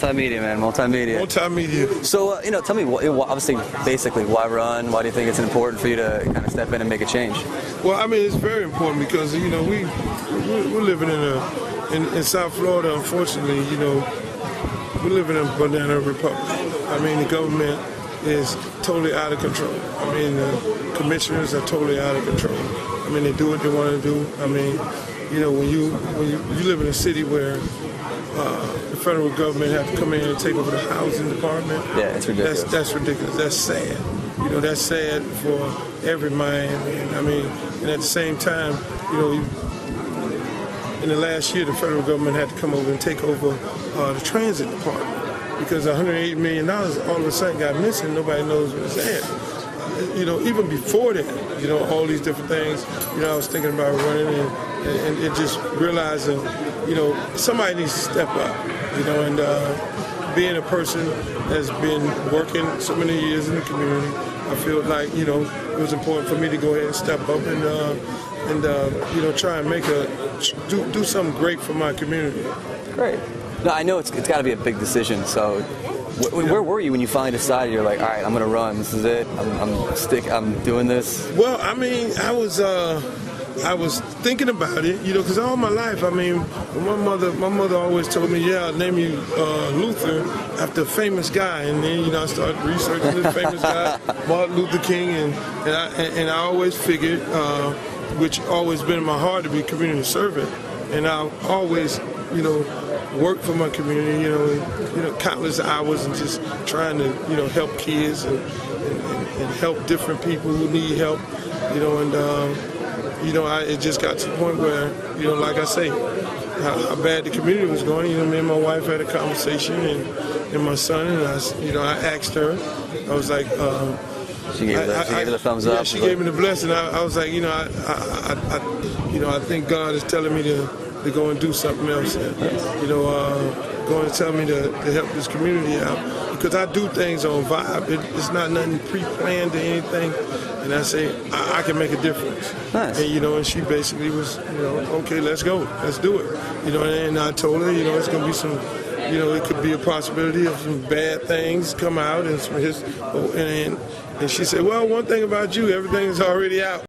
Multimedia, man. Multimedia. Multimedia. So, tell me, obviously, basically, why run? Why do you think it's important for you to kind of step in and make a change? Well, I mean, it's very important because, we're living in South Florida, unfortunately, we're living in a banana republic. I mean, the government is totally out of control. I mean, the commissioners are totally out of control. I mean, they do what they want to do. I mean, when you live in a city where the federal government have to come in and take over the housing department. Yeah, it's ridiculous. That's ridiculous. That's sad. That's sad for every Miami. And at the same time, in the last year, the federal government had to come over and take over the transit department because $180 million all of a sudden got missing. Nobody knows where it's at. Even before that, all these different things, I was thinking about running and just realizing, somebody needs to step up, and being a person that's been working so many years in the community, I feel like, it was important for me to go ahead and step up and try and do something great for my community. Great. No, I know it's got to be a big decision. So, where were you when you finally decided you're like, all right, I'm going to run. This is it. I'm doing this. Well, I mean, I was thinking about it, because all my life, I mean, my mother always told me, yeah, I'll name you Luther after a famous guy, and then I started researching this famous guy, Martin Luther King, and I always figured, which always been in my heart, to be community servant, and I always, work for my community, countless hours and just trying to, help kids and help different people who need help, it just got to the point where, like I say, how bad the community was going. Me and my wife had a conversation, and my son, and I asked her, I was like, she gave it the thumbs up. Yeah, she gave me the blessing. I was like, I think God is telling me to go and do something else, and, going to tell me to help this community out, because I do things on vibe. It's not nothing pre-planned or anything, and I say I can make a difference. Nice. And and she basically was, okay, let's go, let's do it. And I told her, it's going to be some, it could be a possibility of some bad things come out, and she said, well, one thing about you, everything is already out.